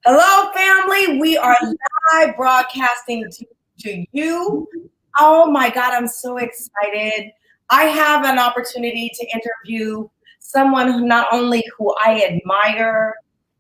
Hello, family. We are live broadcasting to you. Oh my God, I'm so excited. I have an opportunity to interview someone who not only who I admire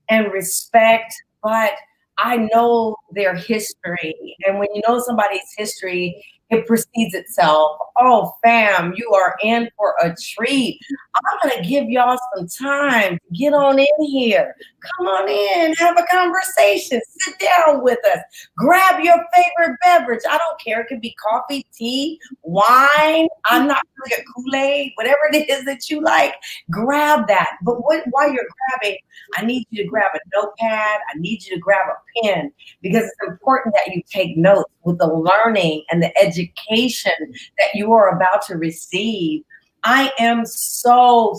and respect, but I know their history. And when you know somebody's history, it precedes itself. Oh, fam, you are in for a treat. I'm going to give y'all some time to get on in here. Come on in, have a conversation, sit down with us, grab your favorite beverage. I don't care. It could be coffee, tea, wine. I'm not really a Kool-Aid, whatever it is that you like, grab that. But while you're grabbing, I need you to grab a notepad. I need you to grab a pen because it's important that you take notes with the learning and the education that you are about to receive. I am so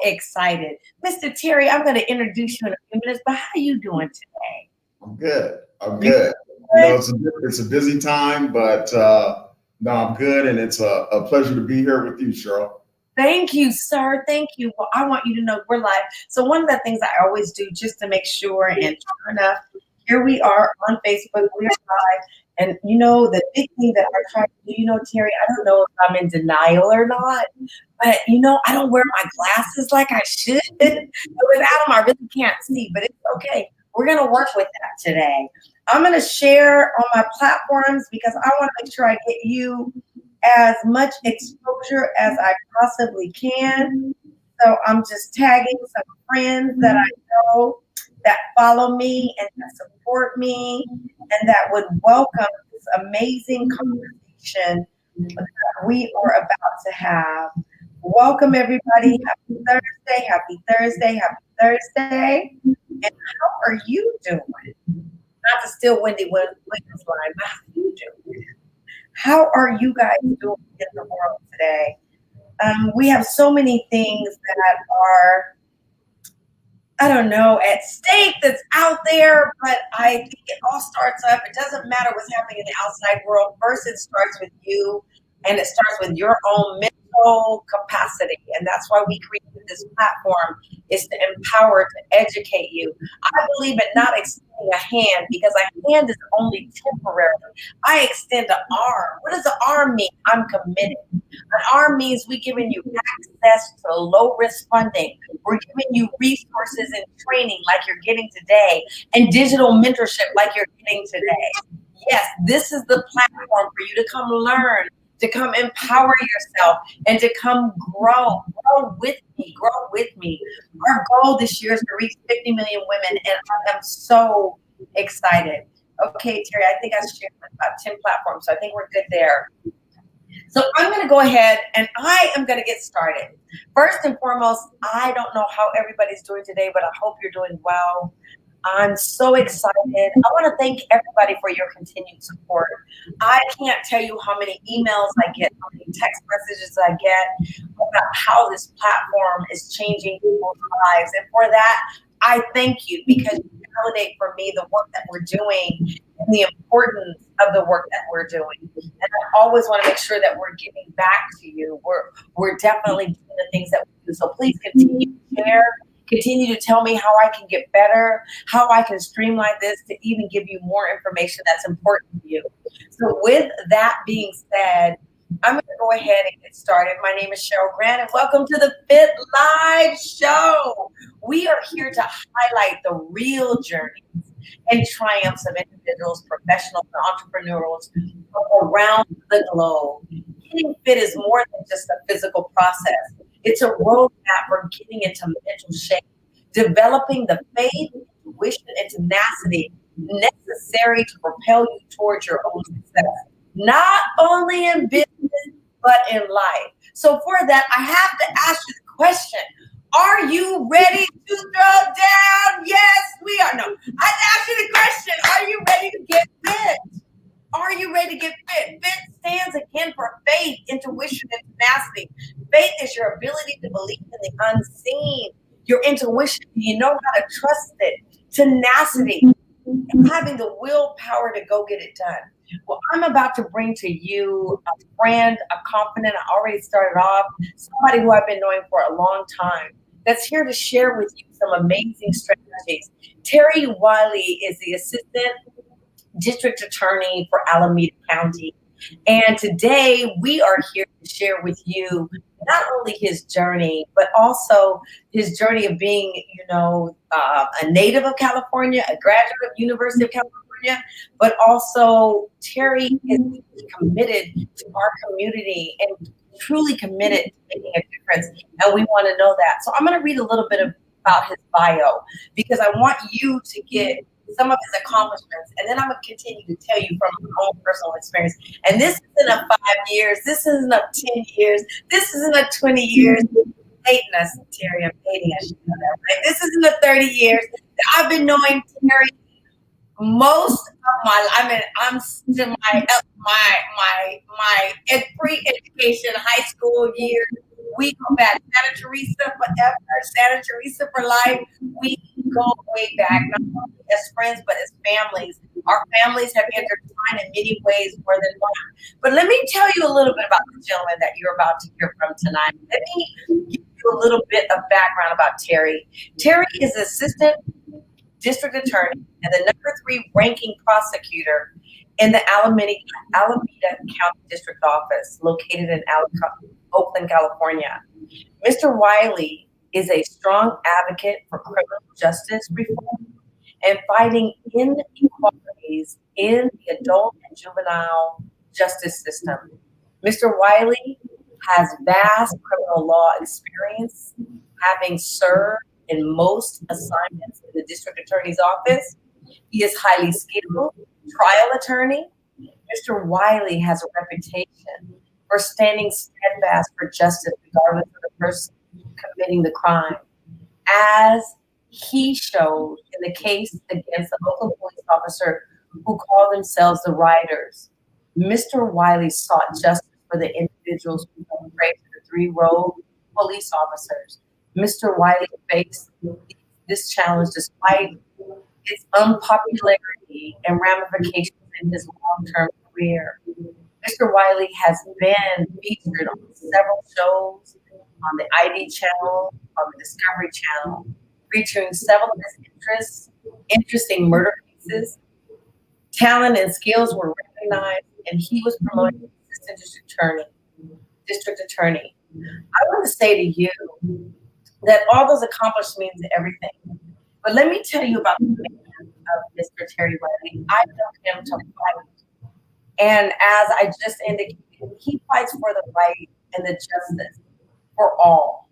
excited. Mr. Terry, I'm going to introduce you in a few minutes, but how are you doing today? I'm good. You know, it's a busy time, but no, I'm good. And it's a pleasure to be here with you, Cheryl. Thank you, sir. Thank you. Well, I want you to know we're live. So one of the things I always do just to make sure, and sure enough, here we are on Facebook. We are live. And you know, the big thing that I try to do, you know, Terry, I don't know if I'm in denial or not, but you know, I don't wear my glasses like I should. Without them, I really can't see, but it's okay. We're going to work with that today. I'm going to share on my platforms because I want to make sure I get you as much exposure as I possibly can. So I'm just tagging some friends that I know that follow me and that support me and that would welcome this amazing conversation that we are about to have. Welcome, everybody. Happy Thursday, happy Thursday, happy Thursday. And how are you doing? Not to steal Wendy Williams' line, but how are you doing? How are you guys doing in the world today? We have so many things that are, I don't know, at stake that's out there, but I think it all starts up. It doesn't matter what's happening in the outside world. First, it starts with you, and it starts with your own mental capacity. And that's why we created this platform, is to empower, to educate you. I believe in not extending a hand because a hand is only temporary. I extend an arm. What does an arm mean? I'm committed. An arm means we're giving you access to low-risk funding. We're giving you resources and training like you're getting today and digital mentorship like you're getting today. Yes, this is the platform for you to come learn, to come empower yourself, and to come grow with me. Our goal this year is to reach 50 million women, and I am so excited. Okay, Terry, I think I shared about 10 platforms, so I think we're good there. So I'm going to go ahead and I am going to get started. First and foremost, I don't know how everybody's doing today, but I hope you're doing well. I'm so excited. I want to thank everybody for your continued support. I can't tell you how many emails I get, how many text messages I get about how this platform is changing people's lives. And for that, I thank you because you validate for me the work that we're doing and the importance of the work that we're doing. And I always want to make sure that we're giving back to you. We're definitely doing the things that we do. So please continue to share. Continue to tell me how I can get better, how I can streamline this to even give you more information that's important to you. So with that being said, I'm going to go ahead and get started. My name is Cheryl Grant, and welcome to the Fit Live Show. We are here to highlight the real journeys and triumphs of individuals, professionals, and entrepreneurs around the globe. Getting fit is more than just a physical process. It's a roadmap for getting into mental shape, developing the faith, intuition, and tenacity necessary to propel you towards your own success, not only in business, but in life. So for that, I have to ask you the question, are you ready to throw down? Yes, we are. No, I asked you the question, are you ready to get fit? Are you ready to get fit? Fit stands again for faith, intuition, and tenacity. Faith is your ability to believe in the unseen. Your intuition, you know how to trust it. Tenacity, and having the willpower to go get it done. Well, I'm about to bring to you a friend, a confidant. I already started off, somebody who I've been knowing for a long time that's here to share with you some amazing strategies, Terry Wiley is the Assistant District Attorney for Alameda County. And today we are here to share with you not only his journey, but also his journey of being, a native of California, a graduate of University of California, but also Terry is committed to our community and truly committed to making a difference. And we want to know that. So I'm going to read a little bit about his bio because I want you to get some of his accomplishments, and then I'm going to continue to tell you from my own personal experience. And this isn't a 5 years, this isn't a 10 years, this isn't a 20 years. Dating us, Terry, I'm dating us. Right? This isn't a 30 years. I've been knowing Terry most of my life. I mean, I'm to my pre-education high school years. We go back, Santa Teresa forever, Santa Teresa for life. We go way back, not only as friends, but as families. Our families have intertwined in many ways more than one. But let me tell you a little bit about the gentleman that you're about to hear from tonight. Let me give you a little bit of background about Terry. Terry is Assistant District Attorney and the number 3 ranking prosecutor in the Alameda County District Office, located in Oakland, California. Mr. Wiley is a strong advocate for criminal justice reform and fighting inequalities in the adult and juvenile justice system. Mr. Wiley has vast criminal law experience, having served in most assignments in the district attorney's office. He is highly skilled trial attorney. Mr. Wiley has a reputation for standing steadfast for justice regardless of the person committing the crime, as he showed in the case against the local police officer who called themselves the Riders. Mr. Wiley sought justice for the individuals who fell prey to the 3 rogue police officers. Mr. Wiley faced this challenge despite its unpopularity and ramifications in his long-term career. Mr. Wiley has been featured on several shows on the ID channel, on the Discovery Channel, featuring several of his interesting murder cases. Talent and skills were recognized, and he was promoted to Assistant District Attorney. I want to say to you that all those accomplishments mean everything. But let me tell you about the man of Mr. Terry Wiley. I know him to fight. And as I just indicated, he fights for the right and the justice for all.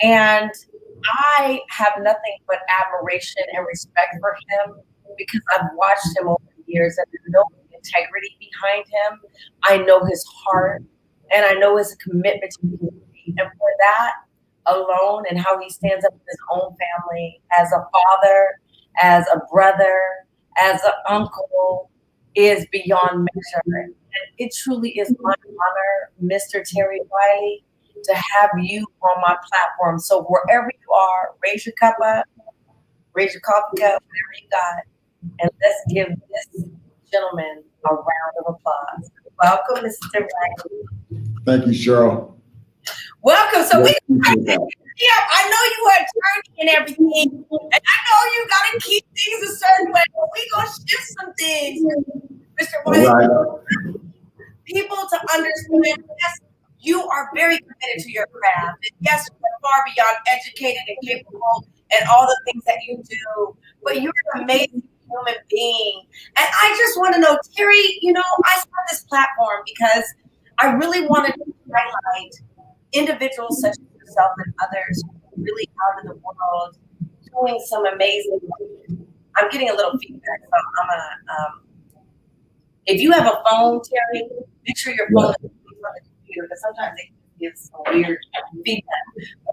And I have nothing but admiration and respect for him because I've watched him over the years and I know the integrity behind him. I know his heart and I know his commitment to the community. And for that alone and how he stands up for his own family as a father, as a brother, as an uncle is beyond measure. And it truly is my honor, Mr. Terry Wiley, to have you on my platform. So wherever you are, raise your cup up, raise your coffee cup, whatever you got, and let's give this gentleman a round of applause. Welcome, Mr. Wiley. Thank you, Cheryl. Welcome. So I know you are attorney and everything, and I know you got to keep things a certain way, but we're going to shift some things, Mr. Wiley. Right. People to understand, yes, you are very committed to your craft. And yes, you're far beyond educated and capable and all the things that you do, but you're an amazing human being. And I just want to know, Terry, I started this platform because I really wanted to highlight individuals such as yourself and others who are really out in the world doing some amazing work. I'm getting a little feedback, so I'm going to, if you have a phone, Terry, make sure your phone is on the computer because sometimes it gives some weird feedback.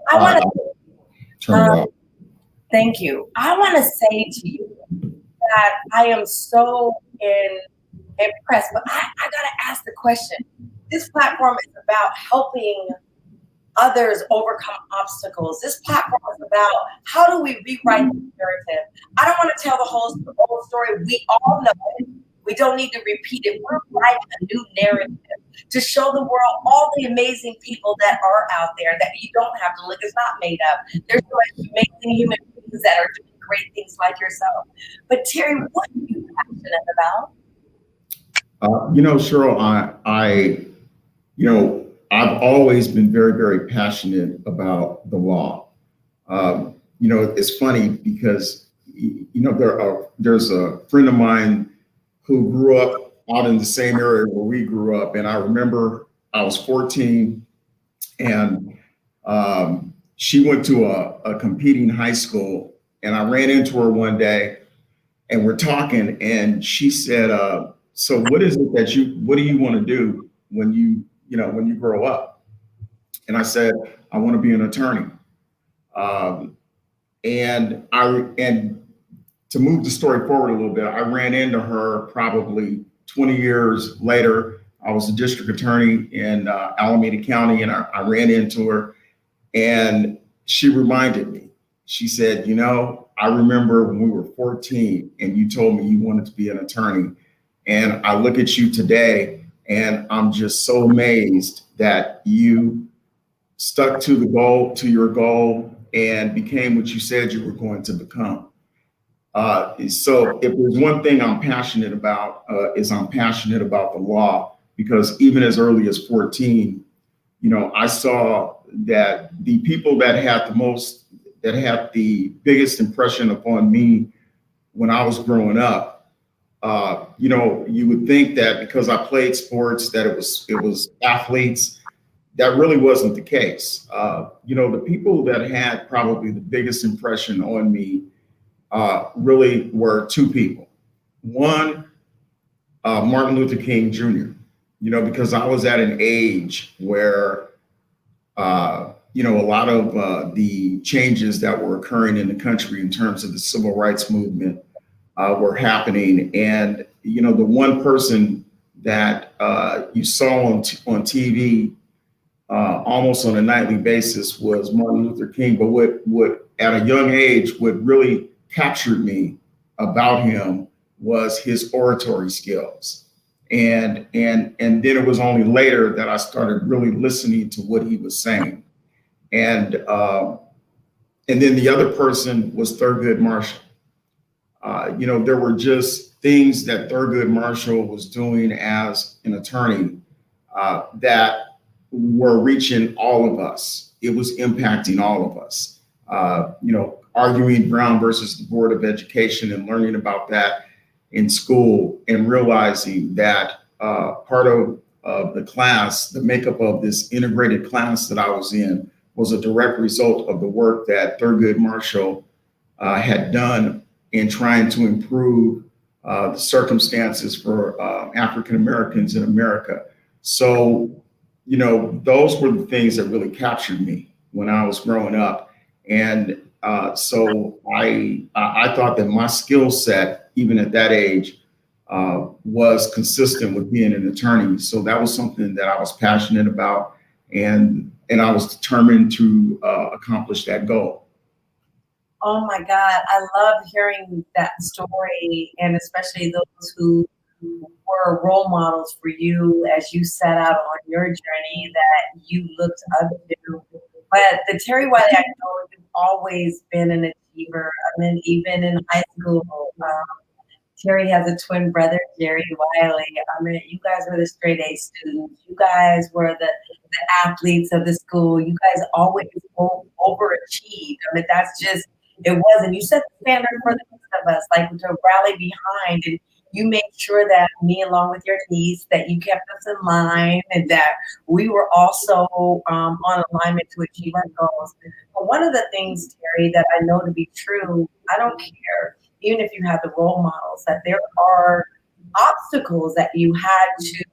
I want to, thank you. I want to say to you that I am so impressed, but I got to ask the question. This platform is about helping others overcome obstacles. This platform is about how do we rewrite the narrative. I don't want to tell the whole story. We all know it. We don't need to repeat it. We're writing a new narrative to show the world all the amazing people that are out there that you don't have to look. It's not made up. There's so many amazing human beings that are doing great things like yourself. But Terry, what are you passionate about? Cheryl, I've always been very, very passionate about the law. It's funny because, there's a friend of mine who grew up out in the same area where we grew up. And I remember I was 14 and she went to a competing high school, and I ran into her one day and we're talking, and she said, so what is it what do you want to do when when you grow up? And I said, I want to be an attorney. And to move the story forward a little bit, I ran into her probably 20 years later. I was a district attorney in Alameda County, and I ran into her, and she reminded me. She said, I remember when we were 14 and you told me you wanted to be an attorney. And I look at you today and I'm just so amazed that you stuck to your goal, and became what you said you were going to become. So if there's one thing I'm passionate about, is I'm passionate about the law, because even as early as 14, I saw that the people that had the biggest impression upon me when I was growing up, you would think that because I played sports, that it was athletes. That really wasn't the case. The people that had probably the biggest impression on me really were two people. One, Martin Luther King Jr., because I was at an age where, a lot of the changes that were occurring in the country in terms of the civil rights movement were happening. And, the one person that you saw on TV almost on a nightly basis was Martin Luther King. But what at a young age, what really captured me about him was his oratory skills. And then it was only later that I started really listening to what he was saying. And then the other person was Thurgood Marshall. There were just things that Thurgood Marshall was doing as an attorney that were reaching all of us. It was impacting all of us. Arguing Brown versus the Board of Education and learning about that in school, and realizing that part of the class, the makeup of this integrated class that I was in, was a direct result of the work that Thurgood Marshall had done in trying to improve the circumstances for African Americans in America. So, those were the things that really captured me when I was growing up. And so I thought that my skill set, even at that age, was consistent with being an attorney. So that was something that I was passionate about, and I was determined to accomplish that goal. Oh my God, I love hearing that story, and especially those who were role models for you as you set out on your journey that you looked up to. But the Terry Wiley, I know you've always been an achiever. I mean, even in high school, Terry has a twin brother, Jerry Wiley. I mean, you guys were the straight A students. You guys were the athletes of the school. You guys always overachieved. I mean, that's just, it was. And you set the standard for the rest of us, like to rally behind. And you made sure that me, along with your niece, that you kept us in line, and that we were also on alignment to achieve our goals. But one of the things, Terry, that I know to be true, I don't care, even if you have the role models, that there are obstacles that you had to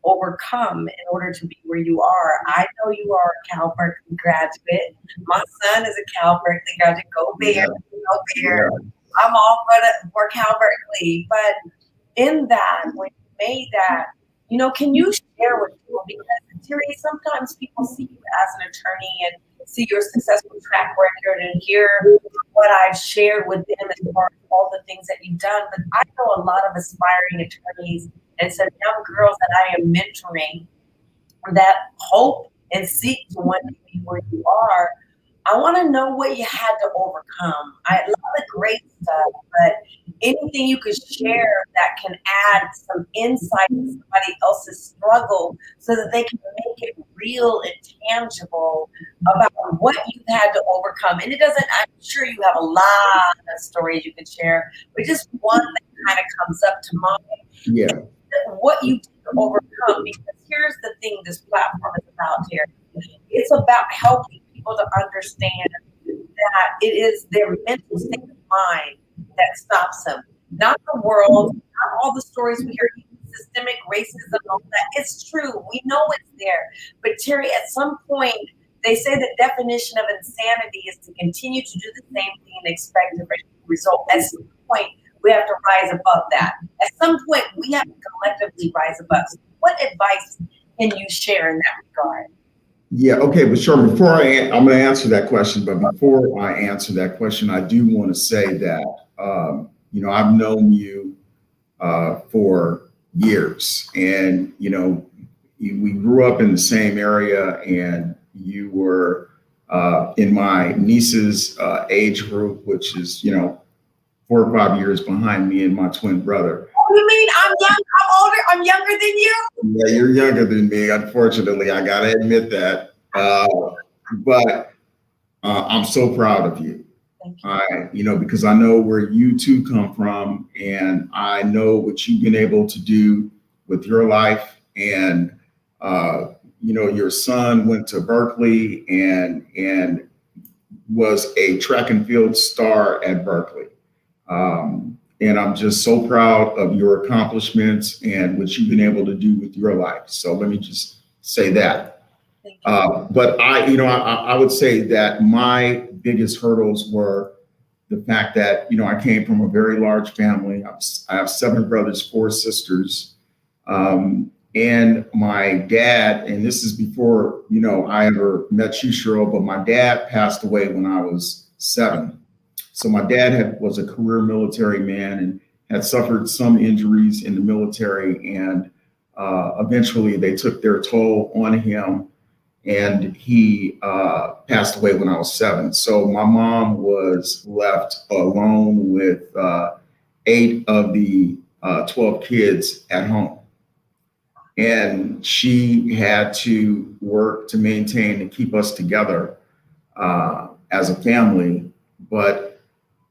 overcome in order to be where you are. I know you are a Cal Berkeley graduate. My son is a Cal Berkeley graduate. Go Bears, go Bears. I'm all for Cal Berkeley. But in that, when you made that, can you share with people? Because Terry, sometimes people see you as an attorney and see your successful track record and hear what I've shared with them as far as all the things that you've done. But I know a lot of aspiring attorneys and some young girls that I am mentoring that hope and seek to one day be where you are. I want to know what you had to overcome. I love the great stuff, but anything you could share that can add some insight to somebody else's struggle so that they can make it real and tangible about what you've had to overcome. And it doesn't, I'm sure you have a lot of stories you could share, but just one that kind of comes up to mind. Yeah. What you did to overcome, because here's the thing this platform is about here. It's about helping people to understand that it is their mental state of mind that stops them, not the world, not all the stories we hear, systemic racism, all that. It's true. We know it's there. But Terry, at some point, they say the definition of insanity is to continue to do the same thing and expect a result. At some point, we have to rise above that. At some point, we have to collectively rise above. So what advice can you share in that regard? Yeah, okay, but sure, I'm going to answer that question, but before I answer that question, I do want to say that, I've known you for years, and, we grew up in the same area, and you were in my niece's age group, which is, 4 or 5 years behind me and my twin brother. You mean I'm young? I'm older? I'm younger than you? Yeah, you're younger than me. Unfortunately, I gotta admit that. But I'm so proud of you. Thank you. Because I know where you two come from, and I know what you've been able to do with your life. And your son went to Berkeley and was a track and field star at Berkeley. And I'm just so proud of your accomplishments and what you've been able to do with your life. So let me just say that. But I would say that my biggest hurdles were the fact that, I came from a very large family. I have 7 brothers, 4 sisters. And my dad, and this is before, I ever met you, Cheryl, but my dad passed away when I was 7. So my dad was a career military man and had suffered some injuries in the military, and eventually they took their toll on him, and he passed away when I was 7. So my mom was left alone with 8 of the 12 kids at home. And she had to work to maintain and keep us together as a family. But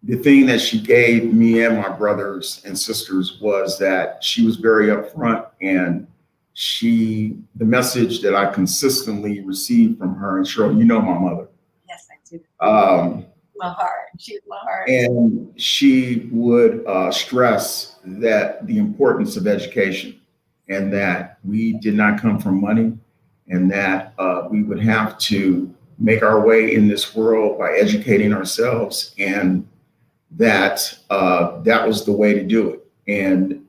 the thing that she gave me and my brothers and sisters was that she was very upfront, and the message that I consistently received from her, and Cheryl, you know my mother. Yes, I do. My heart. She's my heart. And she would stress that the importance of education, and that we did not come from money, and that we would have to make our way in this world by educating ourselves, and that was the way to do it, and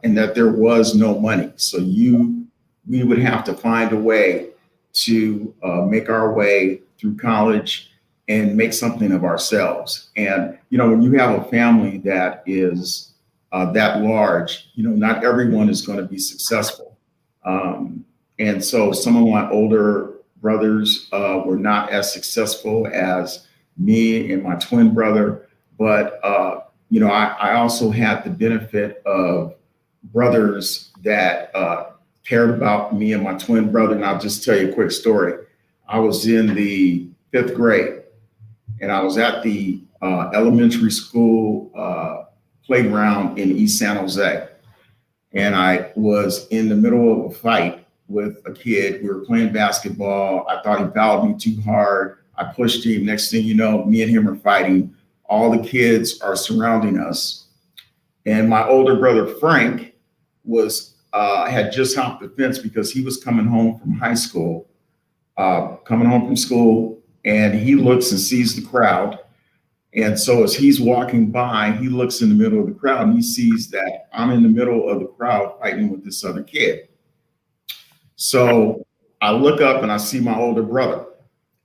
that there was no money. So we would have to find a way to make our way through college and make something of ourselves. And when you have a family that is that large, not everyone is going to be successful. And so some of my older brothers were not as successful as me and my twin brother. But, I also had the benefit of brothers that cared about me and my twin brother. And I'll just tell you a quick story. I was in the 5th grade, and I was at the elementary school playground in East San Jose. And I was in the middle of a fight with a kid. We were playing basketball. I thought he fouled me too hard. I pushed him. Next thing you know, me and him are fighting. All the kids are surrounding us. And my older brother, Frank, had just hopped the fence because he was coming home from school, and he looks and sees the crowd. And so as he's walking by, he looks in the middle of the crowd, and he sees that I'm in the middle of the crowd fighting with this other kid. So I look up and I see my older brother,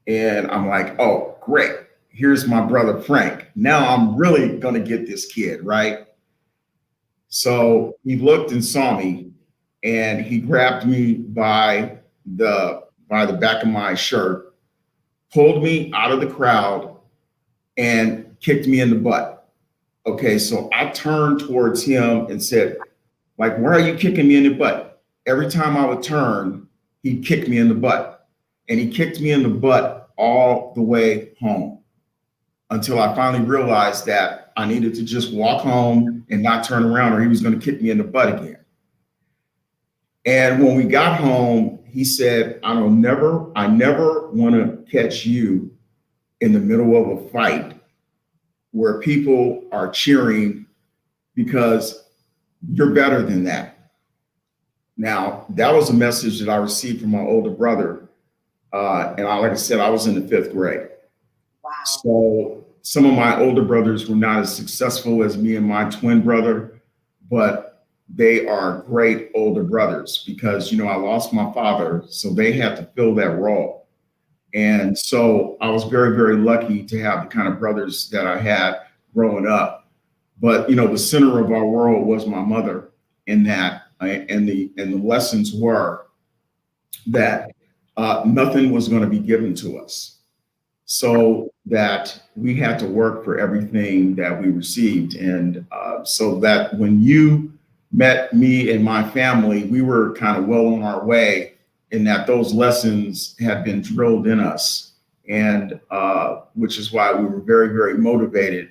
and I'm like, oh, great. Here's my brother, Frank. Now I'm really going to get this kid, right? So he looked and saw me, and he grabbed me by the back of my shirt, pulled me out of the crowd and kicked me in the butt. Okay, so I turned towards him and said, like, why are you kicking me in the butt? Every time I would turn, he'd kick me in the butt. And he kicked me in the butt all the way home until I finally realized that I needed to just walk home and not turn around or he was going to kick me in the butt again. And when we got home, he said, I never want to catch you in the middle of a fight where people are cheering because you're better than that. Now, that was a message that I received from my older brother. And like I said, I was in the 5th grade. Wow. So some of my older brothers were not as successful as me and my twin brother, but they are great older brothers because, I lost my father, so they had to fill that role. And so I was very, very lucky to have the kind of brothers that I had growing up. But, the center of our world was my mother in that, and the lessons were that nothing was going to be given to us, so that we had to work for everything that we received. And so that when you met me and my family, we were kind of well on our way in that those lessons had been drilled in us. And which is why we were very, very motivated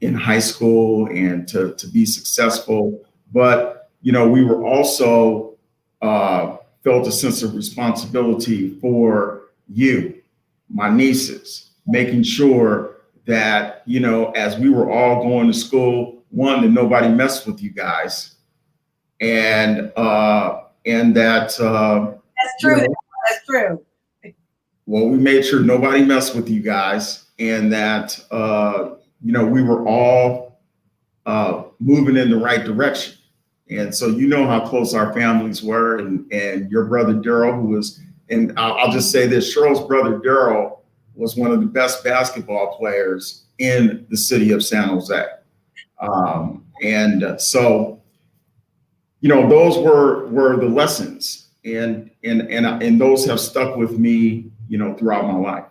in high school and to be successful. But, we were also felt a sense of responsibility for you, my nieces, making sure that, as we were all going to school, one, that nobody messed with you guys. And that that's true. That's true. Well, we made sure nobody messed with you guys, and that we were all moving in the right direction. And so how close our families were, and your brother Daryl, who was, and I'll just say this, Cheryl's brother Daryl was one of the best basketball players in the city of San Jose. So those were the lessons, and those have stuck with me, throughout my life.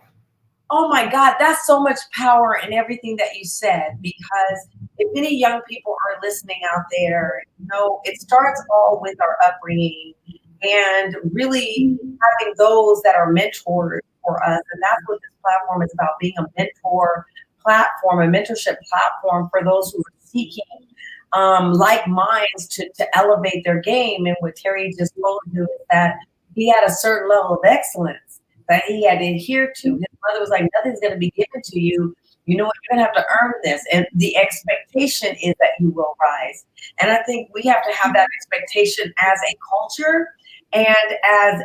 Oh my God, that's so much power in everything that you said, because if any young people are listening out there, it starts all with our upbringing and really having those that are mentors for us. And that's what this platform is about, being a mentor platform, a mentorship platform for those who are seeking like minds to elevate their game. And what Terry just told you is that he had a certain level of excellence that he had to adhere to. His mother was like, nothing's going to be given to you. You know what? You're going to have to earn this. And the expectation is that you will rise. And I think we have to have that expectation as a culture and as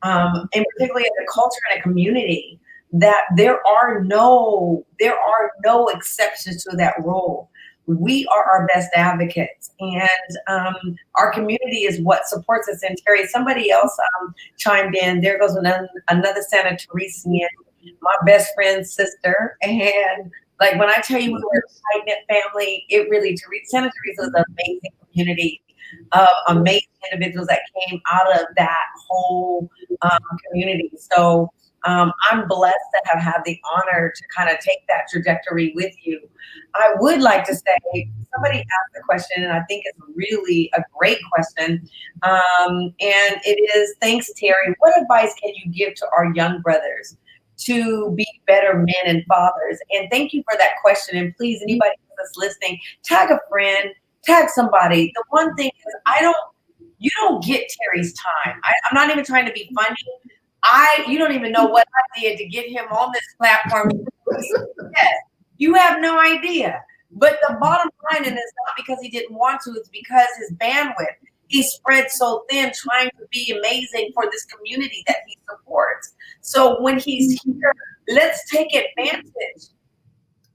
and particularly as a culture and a community, that there are no exceptions to that rule. We are our best advocates, and our community is what supports us. And Terry, somebody else chimed in. There goes another Santa Teresa, my best friend's sister. And like when I tell you we were a tight-knit family, it really, Santa Teresa is an amazing community of amazing individuals that came out of that whole community. So I'm blessed to have had the honor to kind of take that trajectory with you. I would like to say, somebody asked a question, and I think it's really a great question. And it is, thanks, Terry. What advice can you give to our young brothers to be better men and fathers? And thank you for that question. And please, anybody that's listening, tag a friend, tag somebody. The one thing is, you don't get Terry's time. I'm not even trying to be funny. You don't even know what I did to get him on this platform. Yes, you have no idea. But the bottom line, and it's not because he didn't want to, it's because his bandwidth, he spread so thin trying to be amazing for this community that he supports. So when he's here, let's take advantage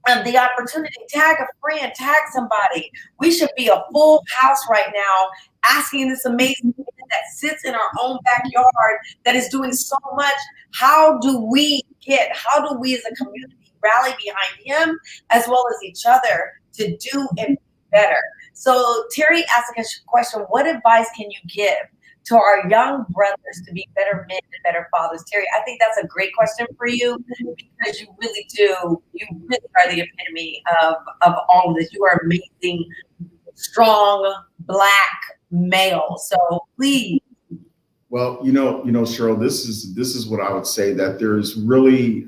of the opportunity. Tag a friend, tag somebody. We should be a full house right now asking this amazing man that sits in our own backyard that is doing so much. How do we as a community rally behind him as well as each other to do and be better? So Terry asked a question, what advice can you give to our young brothers to be better men and better fathers? Terry, I think that's a great question for you, because you really are the epitome of all of this. You are amazing, strong, Black male. So please. Well, Cheryl, this is what I would say, that there's really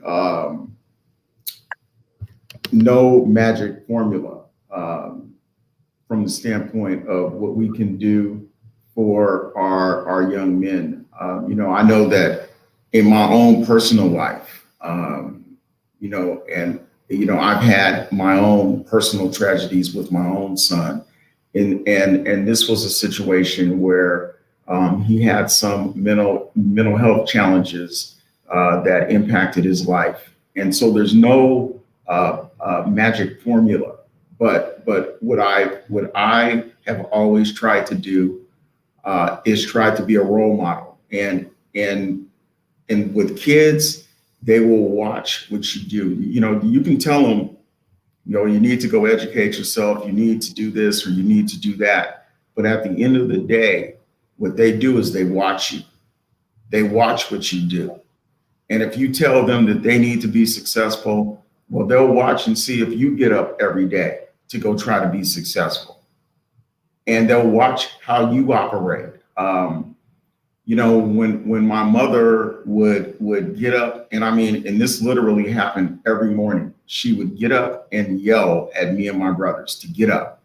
no magic formula from the standpoint of what we can do for our young men. I know that in my own personal life, I've had my own personal tragedies with my own son, and this was a situation where he had some mental health challenges that impacted his life, and so there's no magic formula. But what I have always tried to do is try to be a role model, and with kids, they will watch what you do. You can tell them, you need to go educate yourself, you need to do this, or you need to do that. But at the end of the day, what they do is they watch you. They watch what you do. And if you tell them that they need to be successful, well, they'll watch and see if you get up every day to go try to be successful. And they'll watch how you operate. When my mother would get up, and this literally happened every morning, she would get up and yell at me and my brothers to get up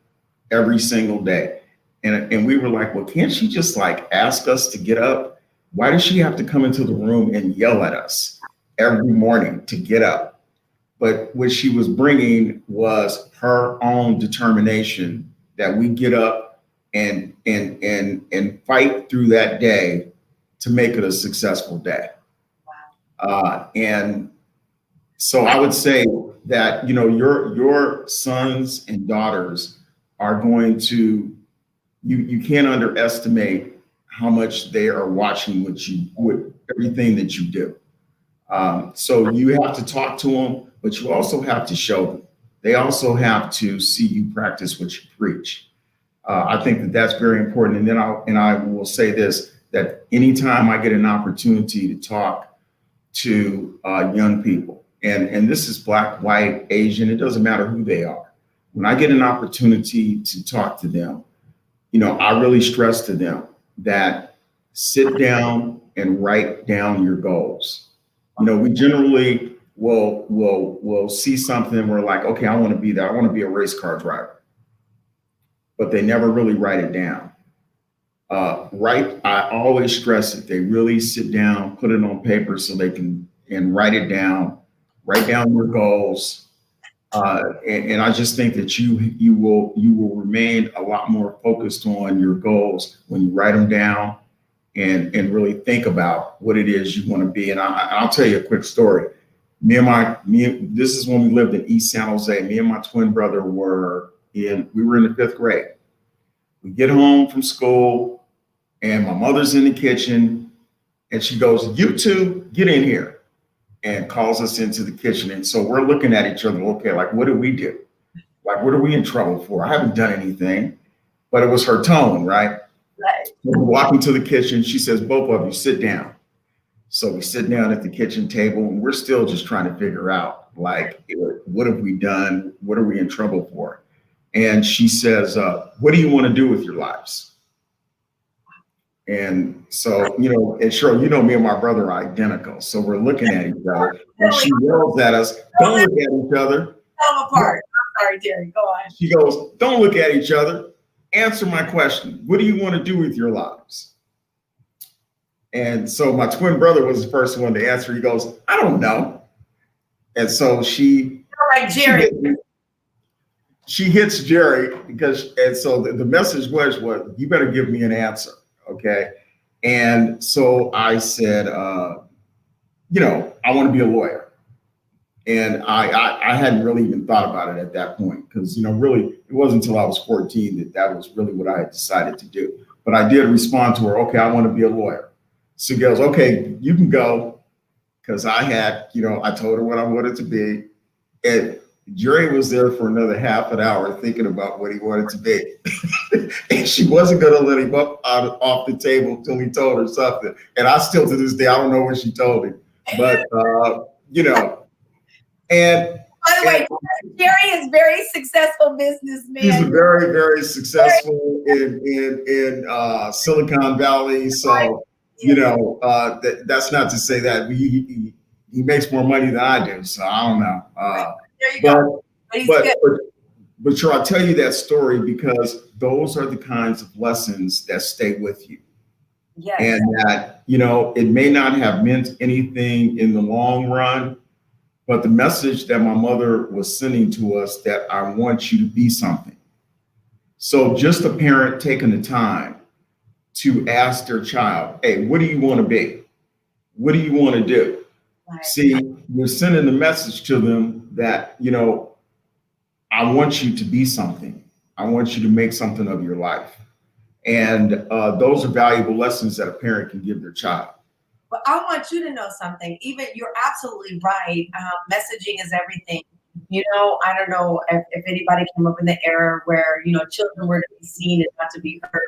every single day. And we were like, well, can't she just ask us to get up? Why does she have to come into the room and yell at us every morning to get up? But what she was bringing was her own determination that we get up and fight through that day to make it a successful day. And so I would say that, your sons and daughters are going to, you can't underestimate how much they are watching with everything that you do. So you have to talk to them, but you also have to show them. They also have to see you practice what you preach. I think that that's very important. And then I will say this, that anytime I get an opportunity to talk to young people, and this is Black, white, Asian, it doesn't matter who they are. When I get an opportunity to talk to them, I really stress to them that sit down and write down your goals. We generally will see something and we're like, okay, I want to be that. I want to be a race car driver. But they never really write it down. I always stress it. They really sit down, put it on paper so they can, and write it down, write down your goals. And I just think that you will remain a lot more focused on your goals when you write them down and really think about what it is you want to be. And I'll tell you a quick story. This is when we lived in East San Jose. Me and my twin brother we were in the 5th grade. We get home from school and my mother's in the kitchen and she goes, "You two, get in here," and calls us into the kitchen. And so we're looking at each other, okay, what did we do? What are we in trouble for? I haven't done anything. But it was her tone, right? Right. When we walk into the kitchen, she says, "Both of you sit down." So we sit down at the kitchen table and we're still just trying to figure out, what have we done? What are we in trouble for? And she says, "What do you want to do with your lives?" And so, and Cheryl, me and my brother are identical. So we're looking at each other and she yells at us, "Don't look at each other." I'm apart. I'm sorry, Terry, go on. She goes, "Don't look at each other. Answer my question. What do you want to do with your lives?" And so my twin brother was the first one to answer. He goes, "I don't know." And so she, all right, Jerry. She hits Jerry and so the message was, "You better give me an answer." Okay. And so I said, I want to be a lawyer. And I hadn't really even thought about it at that point because, really, it wasn't until I was 14 that was really what I had decided to do. But I did respond to her, "Okay, I want to be a lawyer." So she goes, "Okay, you can go." Because I had, I told her what I wanted to be. Dre was there for another half an hour thinking about what he wanted to be. And she wasn't going to let him up off the table until he told her something. And I still, to this day, I don't know what she told him. But, you know, and by the way, Jerry is very successful businessman. He's very, very successful in Silicon Valley. So, you know, that's not to say that he makes more money than I do. So I don't know. There you go. But sure, I'll tell you that story because those are the kinds of lessons that stay with you. Yes. And that, you know, it may not have meant anything in the long run, but the message that my mother was sending to us that I want you to be something. So just a parent taking the time to ask their child, hey, what do you want to be? What do you want to do? Right. See, you're sending the message to them that, you know, I want you to be something. I want you to make something of your life. And those are valuable lessons that a parent can give their child. But I want you to know something. Even you're absolutely right. Messaging is everything. You know, I don't know if anybody came up in the era where, you know, children were to be seen and not to be heard.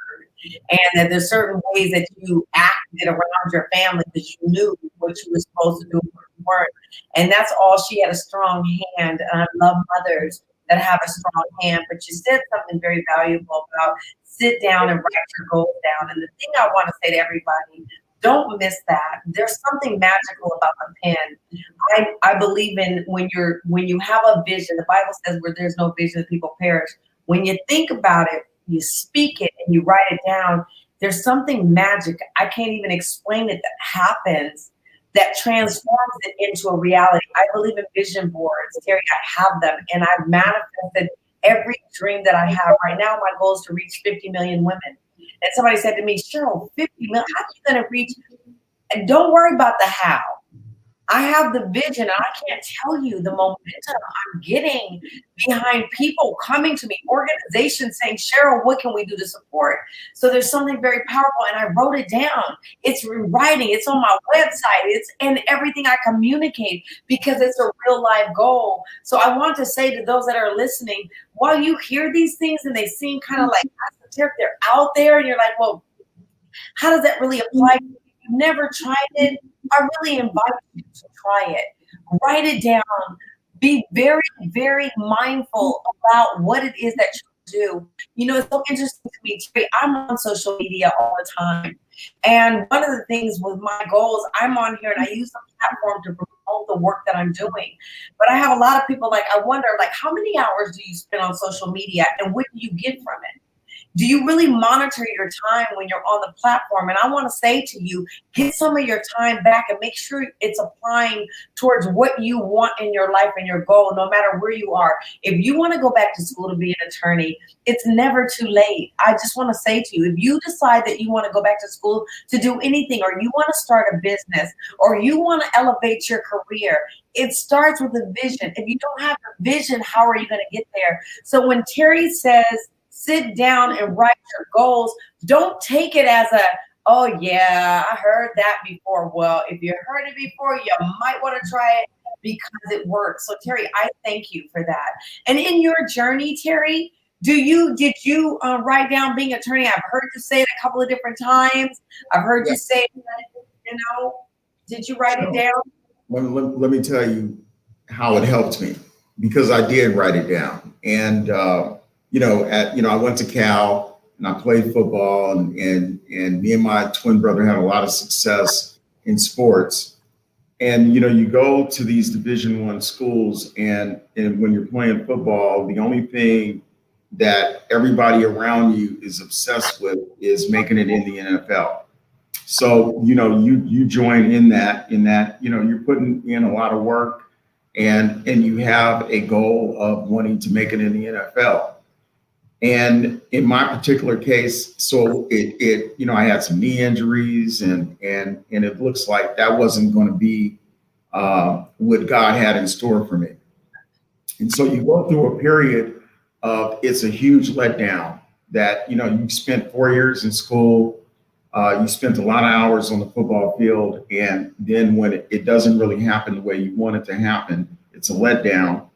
And that there's certain ways that you acted around your family because you knew what you were supposed to do and what you weren't. And that's all. She had a strong hand. And I love mothers that have a strong hand. But you said something very valuable about sit down and write your goals down. And the thing I want to say to everybody, don't miss that. There's something magical about the pen. I believe in when you have a vision, the Bible says where there's no vision, the people perish. When you think about it, you speak it and you write it down, there's something magic. I can't even explain it that happens that transforms it into a reality. I believe in vision boards. Terry, I have them and I've manifested every dream that I have. Right now, my goal is to reach 50 million women. And somebody said to me, Cheryl, 50 million, how are you going to reach? And don't worry about the how. I have the vision. And I can't tell you the momentum I'm getting behind people coming to me, organizations saying, Cheryl, what can we do to support? So there's something very powerful. And I wrote it down. It's in writing. It's on my website. It's in everything I communicate because it's a real life goal. So I want to say to those that are listening, while you hear these things and they seem kind of like they're out there and you're like, well, how does that really apply? If you've never tried it, I really invite you to try it. Write it down. Be very, very mindful about what it is that you do. You know, it's so interesting to me, Terry. I'm on social media all the time. And one of the things with my goals, I'm on here and I use the platform to promote the work that I'm doing. But I have a lot of people like, I wonder, like, how many hours do you spend on social media and what do you get from it? Do you really monitor your time when you're on the platform? And I want to say to you, get some of your time back and make sure it's applying towards what you want in your life and your goal, no matter where you are. If you want to go back to school to be an attorney, it's never too late. I just want to say to you, if you decide that you want to go back to school to do anything, or you want to start a business, or you want to elevate your career, it starts with a vision. If you don't have a vision, how are you going to get there? So when Terry says, sit down and write your goals, don't take it as a, oh yeah, I heard that before. Well, if you heard it before, you might want to try it because it works. So Terry, I thank you for that. And in your journey, Terry, did you write down being an attorney? I've heard you say it a couple of different times. I've heard you say, you know, did you write it down? Let me tell you how it helped me, because I did write it down. And I went to Cal and I played football, and me and my twin brother had a lot of success in sports. And, you know, you go to these Division I schools and when you're playing football, the only thing that everybody around you is obsessed with is making it in the NFL. So, you know, you join in that, you know, you're putting in a lot of work and you have a goal of wanting to make it in the NFL. And in my particular case, so it you know, I had some knee injuries and it looks like that wasn't going to be what God had in store for me. And so you go through a period of, it's a huge letdown that, you know, you spent 4 years in school, you spent a lot of hours on the football field, and then when it doesn't really happen the way you want it to happen, it's a letdown.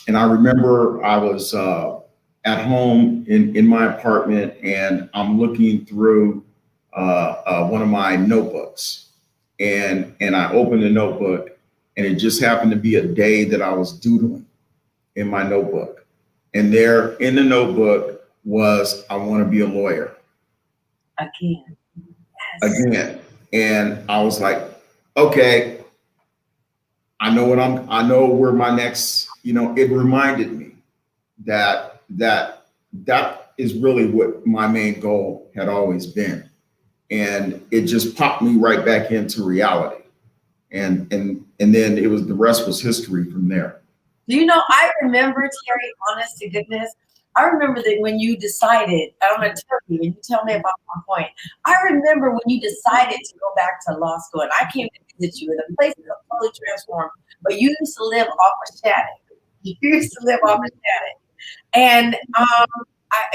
And I remember I was at home in my apartment, and I'm looking through one of my notebooks, and I opened the notebook, and it just happened to be a day that I was doodling in my notebook. And there in the notebook was, I want to be a lawyer. Again. Yes. Again. And I was like, okay, I know where my next, it reminded me that is really what my main goal had always been. And it just popped me right back into reality. And then the rest was history from there. I remember, Terry, honest to goodness, I remember that when you decided, I'm going to tell you, and you tell me about my point. I remember when you decided to go back to law school, and I came to visit you, and the place was totally transformed. But you used to live off of Shattuck. You used to live off of Shattuck. And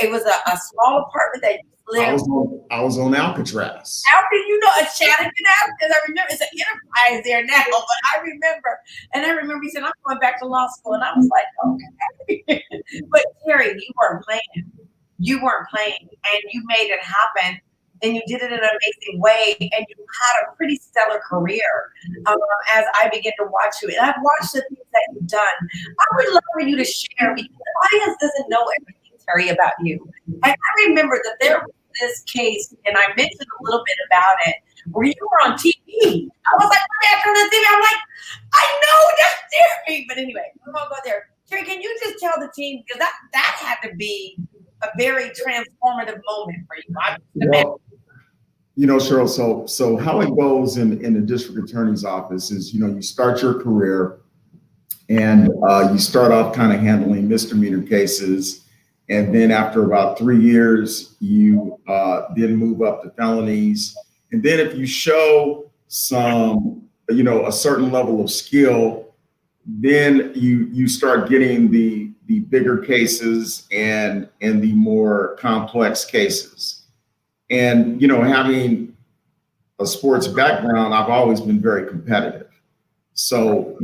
it was a small apartment that you lived. I was on Alcatraz. How can you know a Shattuck and Alcatraz? I remember it's an enterprise there now, but I remember he said, I'm going back to law school. And I was like, okay. But Terry, you weren't playing. You weren't playing, and you made it happen. And you did it in an amazing way, and you had a pretty stellar career as I began to watch you. And I've watched the things that you've done. I would love for you to share, because the audience doesn't know everything, Terry, about you. And I remember that there was this case, and I mentioned a little bit about it, where you were on TV. I was like, after the TV, I'm like, I know that's Terry. But anyway, we won't go there. Terry, can you just tell the team, because that had to be a very transformative moment for you. Cheryl, so how it goes in the district attorney's office is, you start your career, and you start off kind of handling misdemeanor cases. And then after about 3 years, you then move up to felonies. And then if you show some, a certain level of skill, then you start getting the bigger cases and the more complex cases. And, having a sports background, I've always been very competitive. So,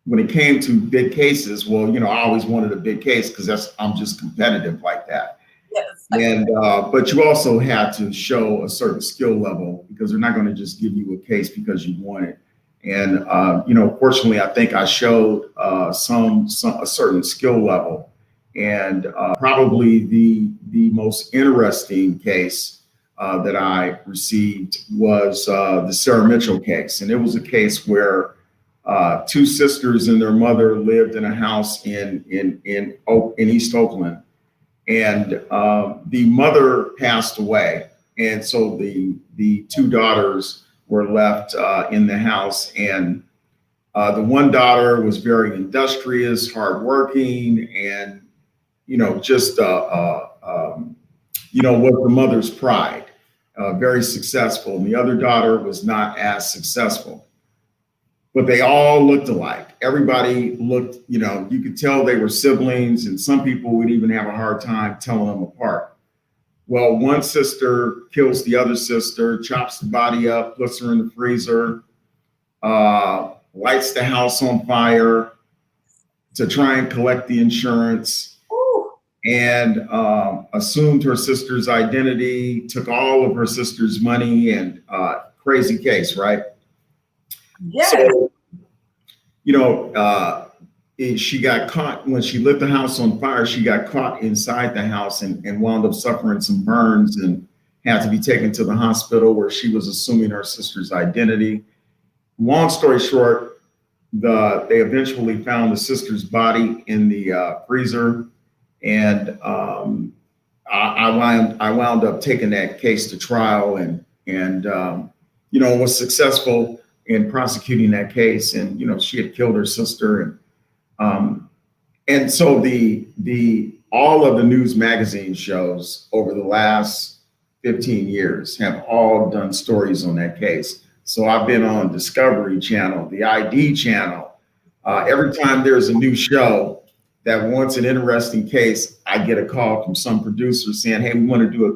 when it came to big cases, well, I always wanted a big case because I'm just competitive like that. Yes. And but you also had to show a certain skill level, because they're not going to just give you a case because you want it. And fortunately, I think I showed a certain skill level. And probably the most interesting case that I received was the Sarah Mitchell case, and it was a case where two sisters and their mother lived in a house in East Oakland, and the mother passed away, and so the two daughters were left in the house, and the one daughter was very industrious, hardworking, and just was the mother's pride, very successful, and the other daughter was not as successful. But they all looked alike. Everybody looked, you could tell they were siblings, and some people would even have a hard time telling them apart. Well, one sister kills the other sister, chops the body up, puts her in the freezer, lights the house on fire to try and collect the insurance, and assumed her sister's identity, took all of her sister's money, and crazy case, right? Yes. So, she got caught when she lit the house on fire. She got caught inside the house and wound up suffering some burns and had to be taken to the hospital, where she was assuming her sister's identity. Long story short, they eventually found the sister's body in the freezer, and I wound up taking that case to trial, and was successful in prosecuting that case. And she had killed her sister, and so all of the news magazine shows over the last 15 years have all done stories on that case. So I've been on Discovery Channel, the ID channel. Every time there's a new show that wants an interesting case, I get a call from some producer saying, "Hey, we want to do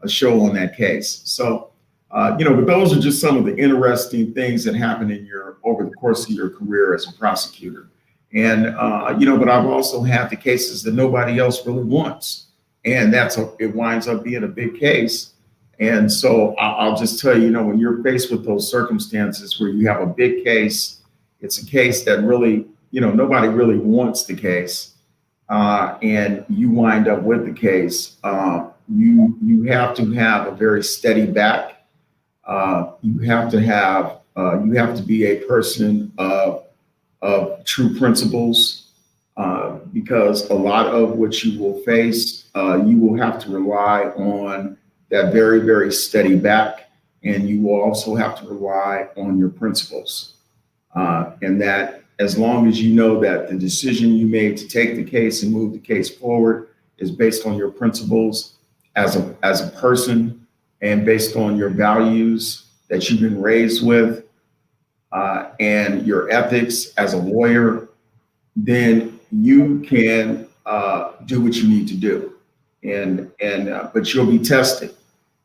a show on that case." So, but those are just some of the interesting things that happen over the course of your career as a prosecutor. And, but I've also had the cases that nobody else really wants. And it winds up being a big case. And so I'll just tell you, when you're faced with those circumstances where you have a big case, it's a case that really, nobody really wants the case, and you wind up with the case, you have to have a very steady back. You have to be a person of true principles, because a lot of what you will face, you will have to rely on that very, very steady back, and you will also have to rely on your principles. And that as long as you know that the decision you made to take the case and move the case forward is based on your principles as a person, and based on your values that you've been raised with, and your ethics as a lawyer, then you can do what you need to do, but you'll be tested,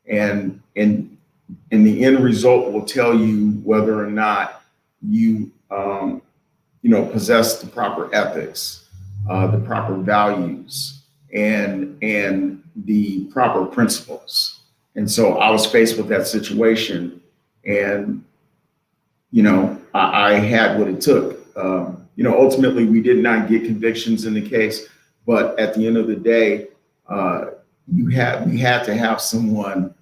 and the end result will tell you whether or not you possess the proper ethics, the proper values, and the proper principles. And so I was faced with that situation, and I had what it took. Ultimately, we did not get convictions in the case, but at the end of the day, we had to have someone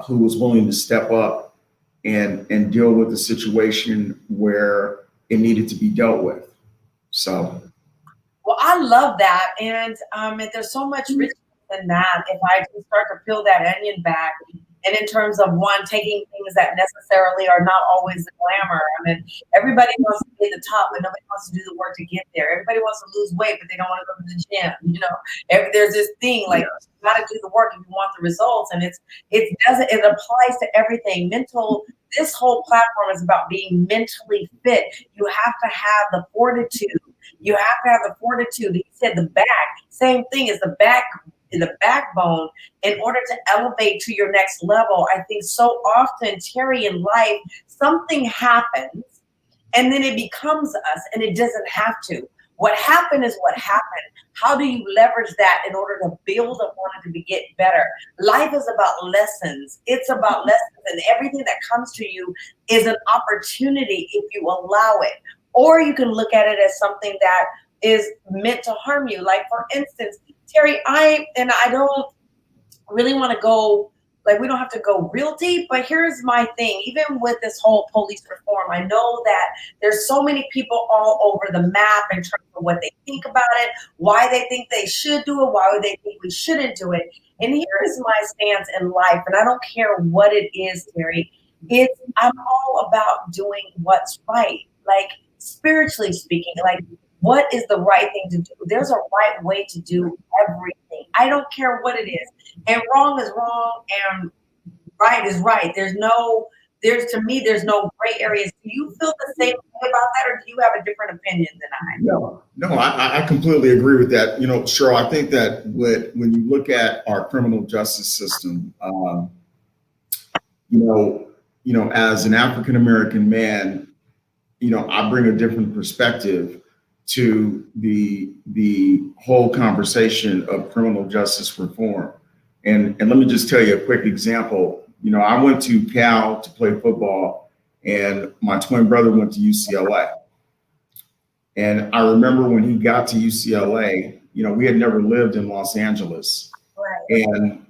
who was willing to step up and deal with the situation where it needed to be dealt with. So, well, I love that, and there's so much richness in that. If I can start to peel that onion back. And in terms of taking things that necessarily are not always the glamour. I mean, everybody wants to be at the top, but nobody wants to do the work to get there. Everybody wants to lose weight, but they don't want to go to the gym. There's this thing like, you got to do the work if you want the results. And it applies to everything. This whole platform is about being mentally fit. You have to have the fortitude. You have to have the fortitude. He said the back, same thing as the backbone in order to elevate to your next level. I think so often, Terry, in life, something happens and then it becomes us, and it doesn't have to. What happened is what happened. How do you leverage that in order to build upon it to get better? Life is about lessons. It's about lessons, and everything that comes to you is an opportunity if you allow it. Or you can look at it as something that is meant to harm you. Like, for instance, Terry, I don't really want to go, we don't have to go real deep, but here's my thing. Even with this whole police reform, I know that there's so many people all over the map in terms of what they think about it, why they think they should do it, why they think we shouldn't do it. And here is my stance in life, and I don't care what it is, Terry. I'm all about doing what's right, like spiritually speaking, what is the right thing to do? There's a right way to do everything. I don't care what it is. And wrong is wrong and right is right. To me, there's no gray areas. Do you feel the same way about that, or do you have a different opinion than I? No, I completely agree with that. Cheryl, I think that when you look at our criminal justice system, as an African-American man, I bring a different perspective to the whole conversation of criminal justice reform. And let me just tell you a quick example. I went to Cal to play football, and my twin brother went to UCLA. And I remember when he got to UCLA, we had never lived in Los Angeles. Right. And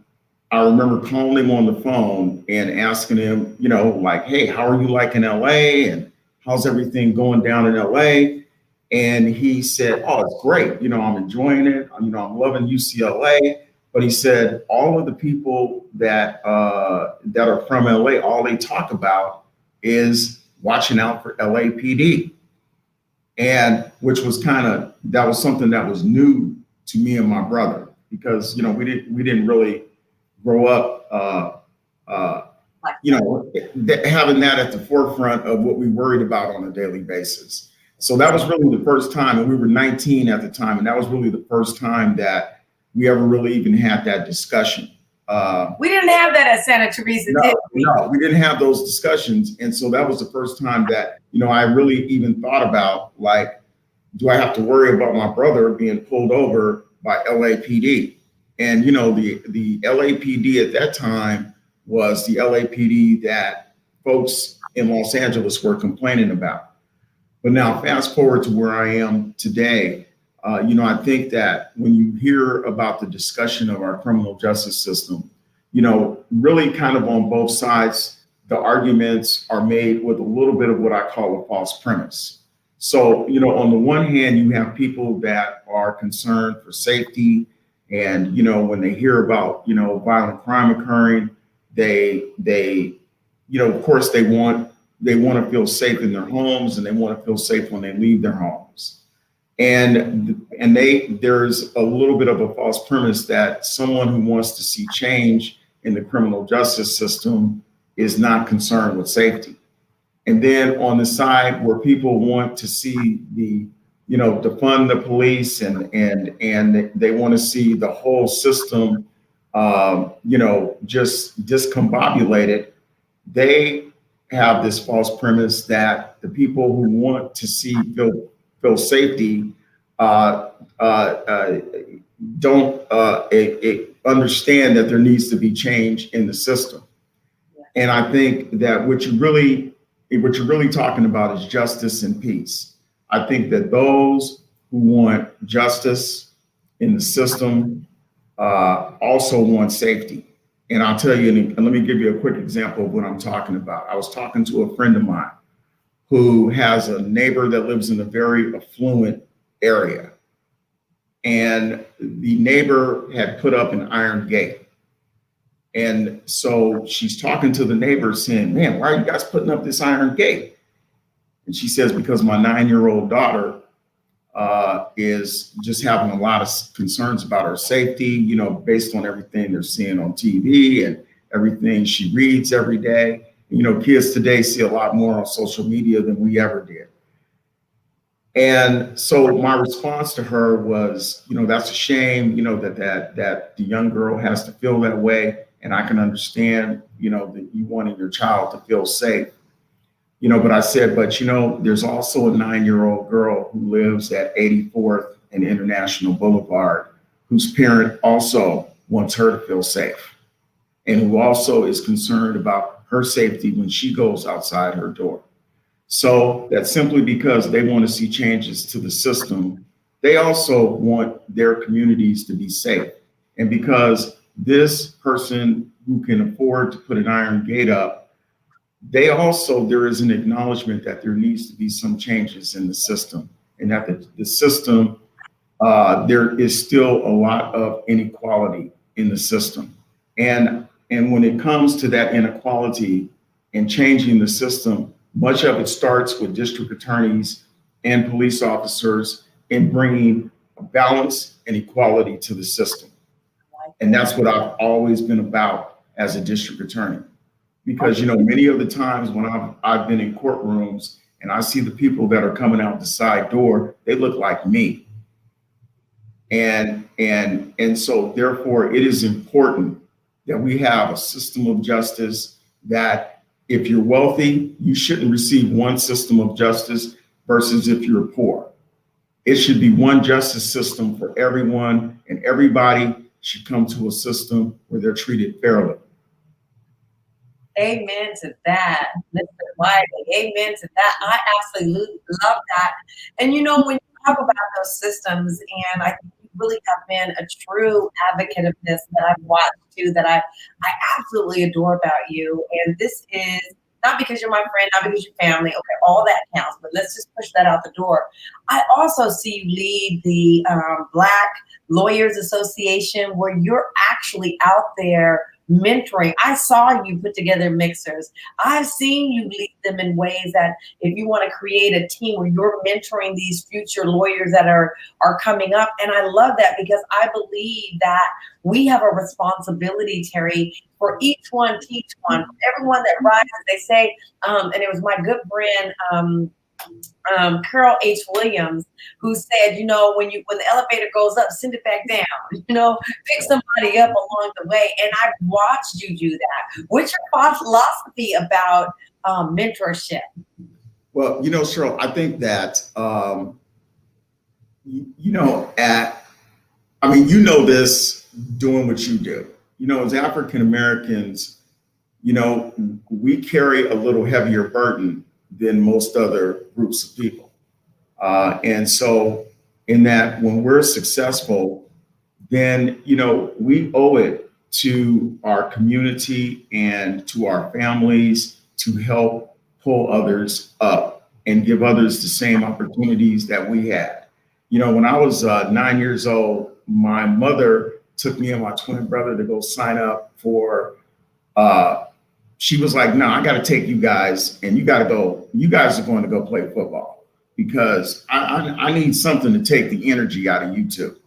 I remember calling him on the phone and asking him, hey, how are you liking LA? And how's everything going down in LA? And he said, oh, it's great. I'm enjoying it. I'm loving UCLA. But he said, all of the people that are from LA, all they talk about is watching out for LAPD. And which was that was something that was new to me and my brother, because, we didn't really grow up, having that at the forefront of what we worried about on a daily basis. So that was really the first time, and we were 19 at the time, and that was really the first time that we ever really even had that discussion. We didn't have that at Santa Teresa, did we? No, we didn't have those discussions. And so that was the first time that, I really even thought about, do I have to worry about my brother being pulled over by LAPD? And, the LAPD at that time was the LAPD that folks in Los Angeles were complaining about. But now fast forward to where I am today, I think that when you hear about the discussion of our criminal justice system, really kind of on both sides, the arguments are made with a little bit of what I call a false premise. So, on the one hand, you have people that are concerned for safety. And, when they hear about, violent crime occurring, they of course, they want to feel safe in their homes, and they want to feel safe when they leave their homes. And there's a little bit of a false premise that someone who wants to see change in the criminal justice system is not concerned with safety. And then on the side where people want to see defund the police and they want to see the whole system, just discombobulated, they have this false premise that the people who want to see feel safety don't understand that there needs to be change in the system. And I think that what you're really talking about is justice and peace. I think that those who want justice in the system also want safety. And I'll tell you, and let me give you a quick example of what I'm talking about. I was talking to a friend of mine who has a neighbor that lives in a very affluent area. And the neighbor had put up an iron gate. And so she's talking to the neighbor saying, man, why are you guys putting up this iron gate? And she says, because my 9-year-old daughter is just having a lot of concerns about her safety, based on everything they're seeing on TV and everything she reads every day. Kids today see a lot more on social media than we ever did. And so my response to her was, that's a shame, that the young girl has to feel that way. And I can understand, that you wanting your child to feel safe. But I said, there's also a 9-year-old girl who lives at 84th and International Boulevard, whose parent also wants her to feel safe, and who also is concerned about her safety when she goes outside her door. So that's simply because they want to see changes to the system. They also want their communities to be safe. And because this person who can afford to put an iron gate up, there is an acknowledgement that there needs to be some changes in the system, and that the system, there is still a lot of inequality in the system. And when it comes to that inequality and changing the system, much of it starts with district attorneys and police officers in bringing balance and equality to the system. And that's what I've always been about as a district attorney. Because, many of the times when I've been in courtrooms and I see the people that are coming out the side door, they look like me. And so therefore it is important that we have a system of justice that if you're wealthy, you shouldn't receive one system of justice versus if you're poor. It should be one justice system for everyone, and everybody should come to a system where they're treated fairly. Amen to that, Mr. Wiley. Amen to that. I absolutely love that. And when you talk about those systems, and I think you really have been a true advocate of this that I've watched too, that I absolutely adore about you. And this is not because you're my friend, not because you're family. Okay, all that counts, but let's just push that out the door. I also see you lead the Black Lawyers Association, where you're actually out there mentoring. I saw you put together mixers. I've seen you lead them in ways that if you want to create a team where you're mentoring these future lawyers that are coming up. And I love that, because I believe that we have a responsibility, Terry, for each one, teach one, everyone that rises. They say, and it was my good friend, Carol H. Williams, who said, when the elevator goes up, send it back down, pick somebody up along the way. And I've watched you do that. What's your philosophy about mentorship? Well, Cheryl, I think that you know, I mean, you know this doing what you do. You know, as African Americans, you know, we carry a little heavier burden than most other groups of people. And so, in that, when we're successful, then, you know, we owe it to our community and to our families to help pull others up and give others the same opportunities that we had. You know, when I was 9 years old, my mother took me and my twin brother to go sign up for, she was like, no, I got to take you guys and you got to go, you guys are going to go play football because I need something to take the energy out of you two.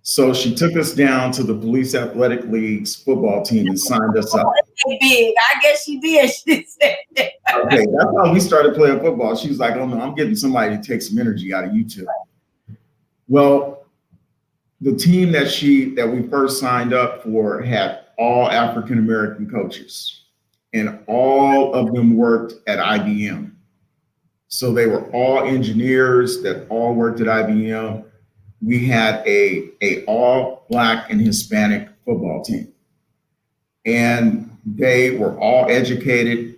So she took us down to the Police Athletic League's football team and signed us up. Big. I guess she did. She said that. Okay, that's how we started playing football. She was like, oh no, I'm getting somebody to take some energy out of you two. Well, the team that we first signed up for had all African American coaches, and all of them worked at IBM. So they were all engineers that all worked at IBM. We had a all Black and Hispanic football team, and they were all educated,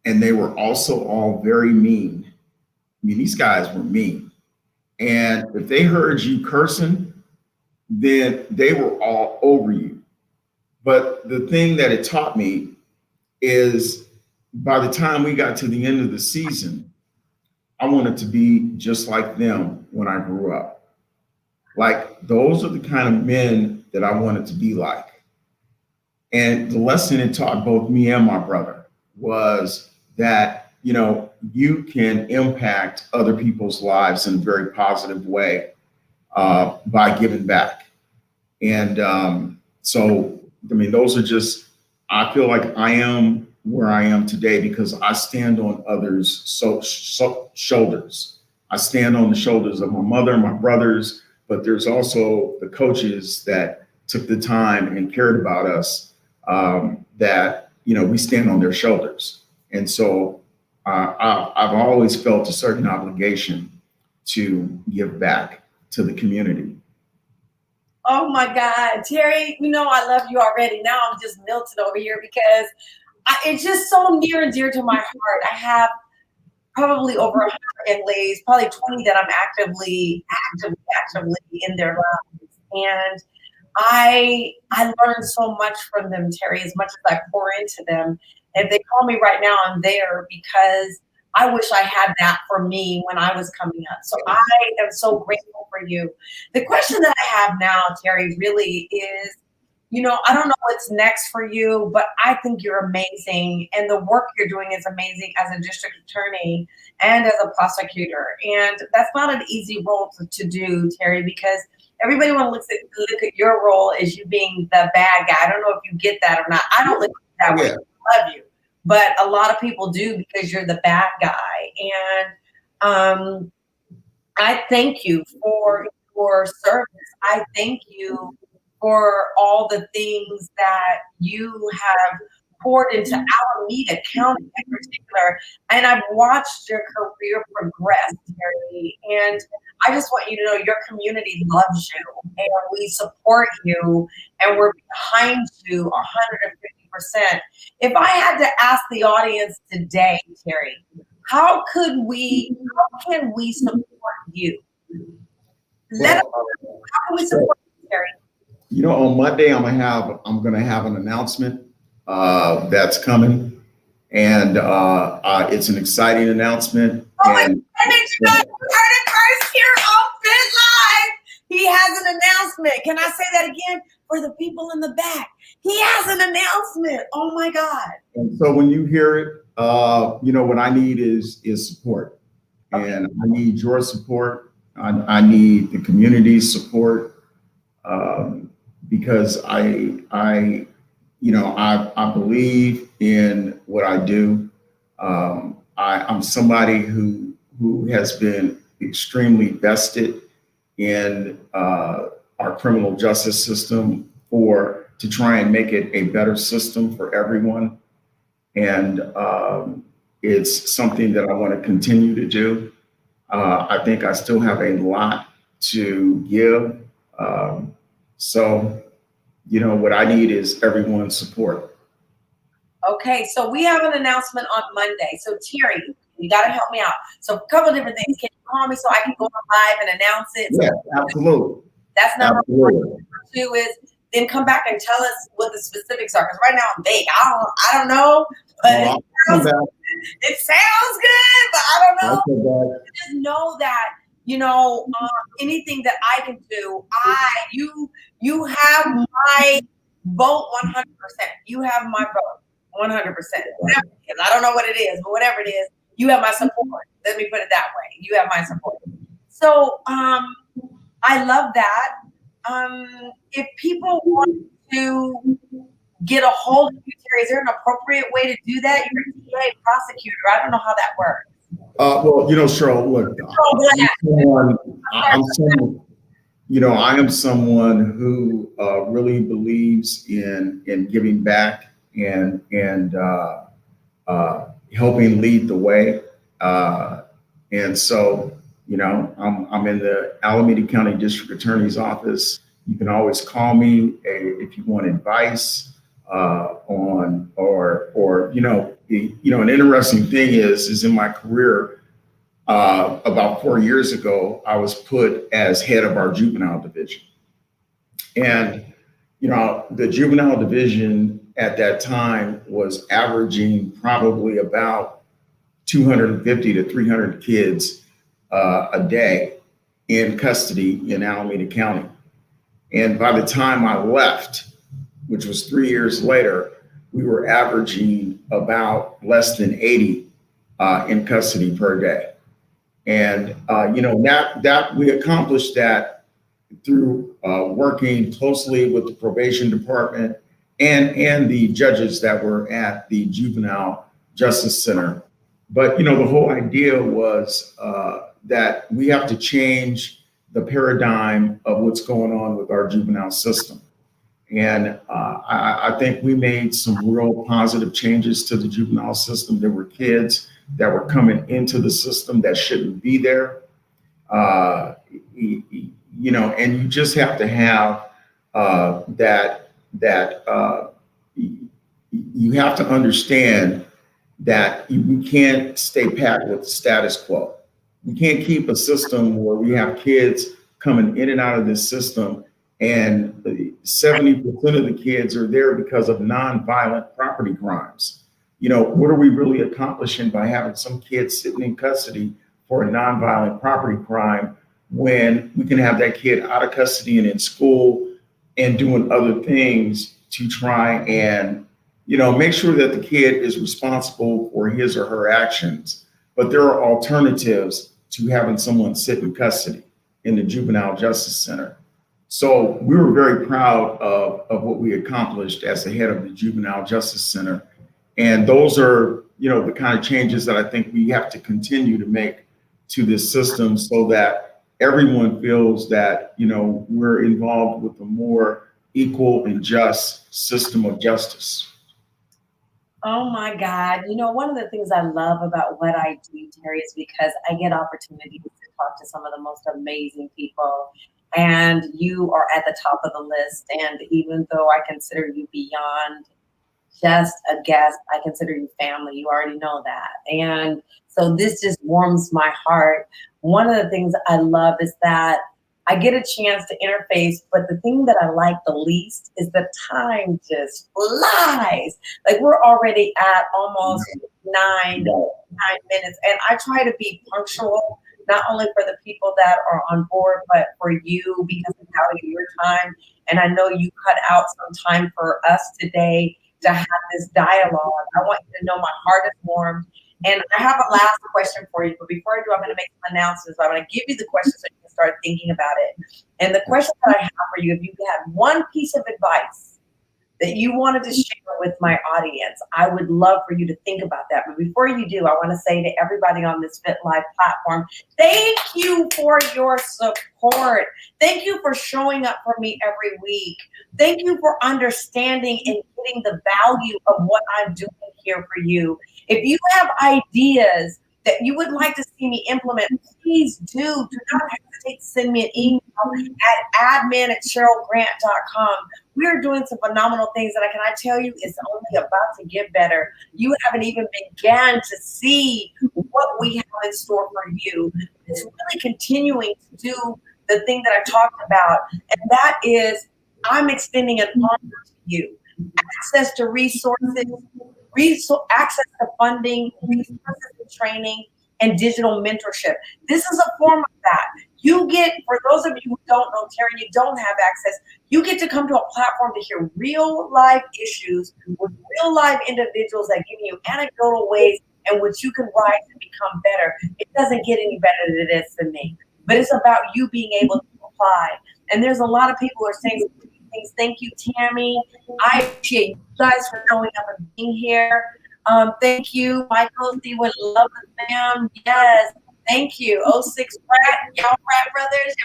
and they were also all very mean. I mean, these guys were mean, and if they heard you cursing, then they were all over you. But the thing that it taught me is by the time we got to the end of the season, I wanted to be just like them when I grew up. Like, those are the kind of men that I wanted to be like. And the lesson it taught both me and my brother was that, you know, you can impact other people's lives in a very positive way by giving back. And so, I mean, those are just, I feel like I am where I am today because I stand on others' shoulders. I stand on the shoulders of my mother, my brothers, but there's also the coaches that took the time and cared about us, that, you know, we stand on their shoulders. And so I've always felt a certain obligation to give back to the community. Oh my God, Terry, you know, I love you already. Now I'm just melted over here because it's just so near and dear to my heart. I have probably over 100 inlays, probably 20 that I'm actively in their lives. And I learned so much from them, Terry, as much as I pour into them. And if they call me right now, I'm there because I wish I had that for me when I was coming up. So I am so grateful for you. The question that I have now, Terry, really is, you know, I don't know what's next for you, but I think you're amazing. And the work you're doing is amazing as a district attorney and as a prosecutor. And that's not an easy role to do, Terry, because everybody want to look at your role as you being the bad guy. I don't know if you get that or not. I don't look at that way. I love you. But a lot of people do because you're the bad guy. And I thank you for your service. I thank you for all the things that you have poured into Alameda County in particular. And I've watched your career progress, Terry. And I just want you to know your community loves you and we support you and we're behind you 150%. If I had to ask the audience today, Terry, how can we support you? How can we support you, Terry? You know, on Monday, I'm gonna have an announcement that's coming, and it's an exciting announcement. Oh my goodness, you guys heard it first here on Fit Live. He has an announcement. Can I say that again for the people in the back? He has an announcement. Oh my God. And so when you hear it, you know, what I need is support. Okay. And I need your support. I need the community's support. Because I believe in what I do. I'm somebody who has been extremely vested in our criminal justice system to try and make it a better system for everyone. And it's something that I want to continue to do. I think I still have a lot to give. So, what I need is everyone's support. Okay, so we have an announcement on Monday. So Terry, you got to help me out. So a couple of different things. Can you call me so I can go on live and announce it? Yeah, absolutely. That's number Absolutely. one. Number two is then come back and tell us what the specifics are. Because right now I'm vague. I don't know, but it sounds good, but I don't know. Just know that anything that I can do, you have my vote 100%. You have my vote 100%. Whatever it is. I don't know what it is, but whatever it is, you have my support. Let me put it that way. You have my support. So I love that. If people want to get a hold of you, Terry, is there an appropriate way to do that? You're a DA prosecutor. I don't know how that works. Well, Cheryl, look, I am someone who really believes in giving back and helping lead the way. And so, I'm in the Alameda County District Attorney's office. You can always call me if you want advice on, an interesting thing is in my career, about 4 years ago, I was put as head of our juvenile division. And, the juvenile division at that time was averaging probably about 250 to 300 kids a day in custody in Alameda County. And by the time I left, which was 3 years later, we were averaging about less than 80 in custody per day. And, that we accomplished that through working closely with the probation department and the judges that were at the Juvenile Justice Center. But, the whole idea was that we have to change the paradigm of what's going on with our juvenile system. And I think we made some real positive changes to the juvenile system. There were kids that were coming into the system that shouldn't be there. And you just have to have you have to understand that we can't stay pat with the status quo. We can't keep a system where we have kids coming in and out of this system, and 70% of the kids are there because of nonviolent property crimes. What are we really accomplishing by having some kids sitting in custody for a nonviolent property crime when we can have that kid out of custody and in school and doing other things to try and, make sure that the kid is responsible for his or her actions. But there are alternatives to having someone sit in custody in the Juvenile Justice Center. So we were very proud of what we accomplished as the head of the Juvenile Justice Center. And those are, the kind of changes that I think we have to continue to make to this system so that everyone feels that, we're involved with a more equal and just system of justice. Oh my God. One of the things I love about what I do, Terry, is because I get opportunities to talk to some of the most amazing people. And you are at the top of the list. And even though I consider you beyond just a guest, I consider you family. You already know that. And so this just warms my heart. One of the things I love is that I get a chance to interface, but the thing that I like the least is the time just flies. Like we're already at almost nine minutes. And I try to be punctual, not only for the people that are on board, but for you because of how your time. And I know you cut out some time for us today to have this dialogue. I want you to know my heart is warm. And I have a last question for you, but before I do, I'm going to make some announcements. I'm going to give you the question so you can start thinking about it. And the question that I have for you, if you had one piece of advice that you wanted to share with my audience, I would love for you to think about that. But before you do, I want to say to everybody on this Fit Live platform, thank you for your support. Thank you for showing up for me every week. Thank you for understanding and getting the value of what I'm doing here for you. If you have ideas that you would like to see me implement, please do not hesitate to send me an email at admin@cherylgrant.com. We are doing some phenomenal things, and can I tell you, it's only about to get better. You haven't even began to see what we have in store for you. It's really continuing to do the thing that I talked about, and that is I'm extending an honor to you. Access to resources, access to funding, resources to training, and digital mentorship. This is a form of that. You get, for those of you who don't know, Terry, you don't have access, you get to come to a platform to hear real life issues with real life individuals that give you anecdotal ways in which you can rise and become better. It doesn't get any better than it is for me, but it's about you being able to apply. And there's a lot of people who are saying things. Thank you, Tammy. I appreciate you guys for showing up and being here. Thank you, Michael. See what love the fam. Yes, thank you. 06 Pratt, y'all Pratt brothers.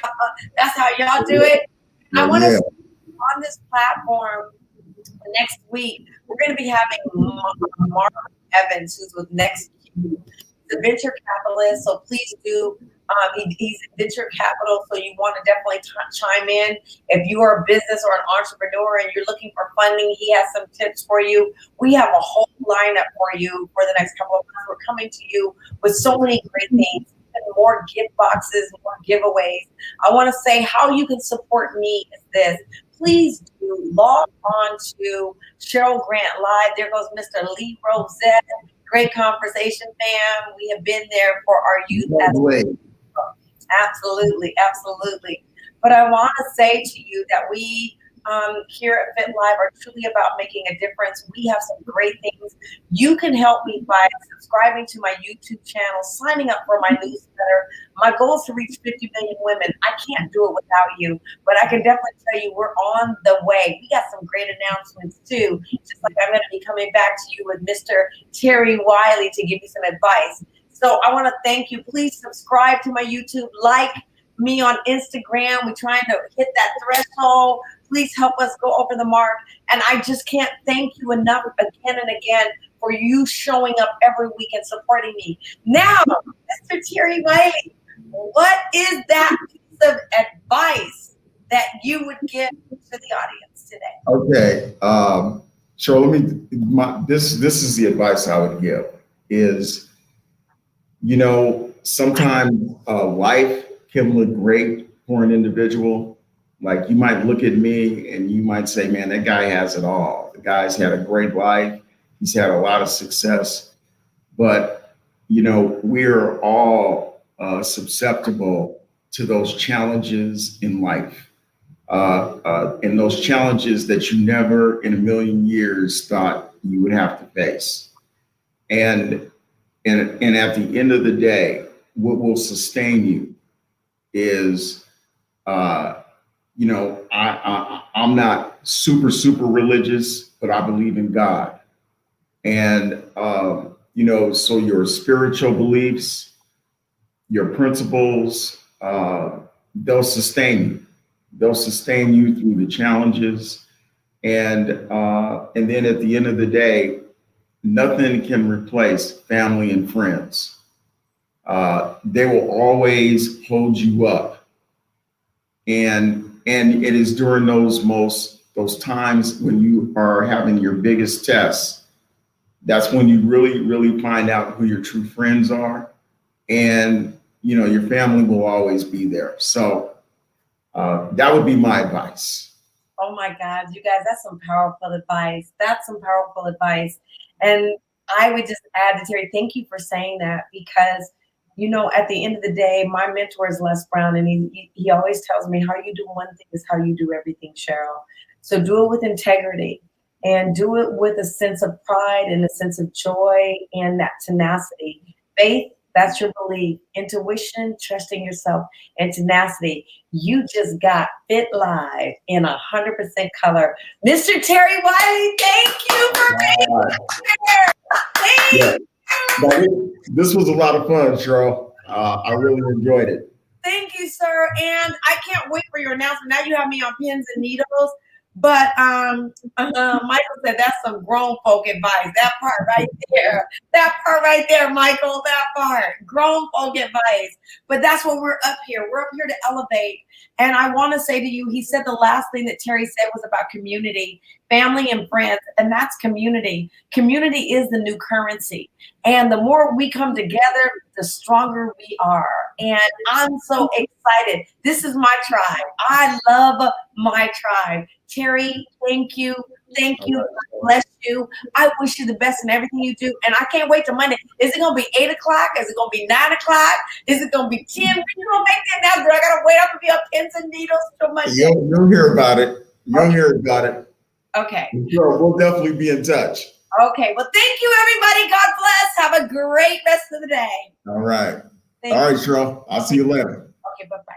That's how y'all do it. I want to on this platform next week. We're going to be having Mark Evans, who's with Next. He's a venture capitalist, so please do. He's in venture capital, so you want to definitely chime in. If you are a business or an entrepreneur and you're looking for funding, he has some tips for you. We have a whole lineup for you for the next couple of months. We're coming to you with so many great things, more gift boxes, more giveaways. I want to say how you can support me is this. Please do log on to Cheryl Grant Live. There goes Mr. Lee Rosette. Great conversation, fam. We have been there for our youth. Absolutely, absolutely. But I want to say to you that we here at Fit Live are truly about making a difference. We have some great things. You can help me by subscribing to my YouTube channel, signing up for my newsletter. My goal is to reach 50 million women. I can't do it without you, but I can definitely tell you we're on the way. We got some great announcements too. Just like I'm going to be coming back to you with Mr. Terry Wiley to give you some advice. So I want to thank you. Please subscribe to my YouTube, like me on Instagram. We're trying to hit that threshold. Please help us go over the mark. And I just can't thank you enough again and again for you showing up every week and supporting me. Now, Mr. Terry Wiley, what is that piece of advice that you would give to the audience today? Okay. So this is the advice I would give is, sometimes life can look great for an individual. Like you might look at me and you might say, man, that guy has it all. The guy's had a great life. He's had a lot of success. But, we're all susceptible to those challenges in life. And those challenges that you never in a million years thought you would have to face. And at the end of the day, what will sustain you is, I'm not super religious, but I believe in God. And, so your spiritual beliefs, your principles, they'll sustain you. They'll sustain you through the challenges. And then at the end of the day, nothing can replace family and friends. They will always hold you up. And it is during those times when you are having your biggest tests, that's when you really find out who your true friends are. And, your family will always be there. So that would be my advice. Oh my God, you guys, that's some powerful advice. That's some powerful advice. And I would just add to Terry, thank you for saying that because, at the end of the day, my mentor is Les Brown, and he always tells me how you do one thing is how you do everything, Cheryl. So do it with integrity and do it with a sense of pride and a sense of joy and that tenacity. Faith, that's your belief. Intuition, trusting yourself, and tenacity. You just got Fit Live in 100% color. Mr. Terry Wiley, thank you for being here. Thank you. This was a lot of fun, Cheryl. I really enjoyed it. Thank you, sir. And I can't wait for your announcement. Now you have me on pins and needles. But Michael said that's some grown folk advice. That part right there. That part right there, Michael. That part. Grown folk advice. But that's what we're up here. We're up here to elevate. And I want to say to you, he said the last thing that Terry said was about community, family and friends, and that's community. Community is the new currency. And the more we come together, the stronger we are. And I'm so excited. This is my tribe. I love my tribe. Terry, thank you. Thank you. God bless you. I wish you the best in everything you do. And I can't wait till Monday. Is it going to be 8 o'clock? Is it going to be 9 o'clock? Is it going to be 10? When you going to make that now, girl? I got to wait up and be on pins and needles till Monday. You'll hear about it. You'll hear about it. Okay. Sure, we'll definitely be in touch. Okay. Well, thank you, everybody. God bless. Have a great rest of the day. All right. Thank All you. right, Cheryl. I'll see you later. Okay. Bye-bye.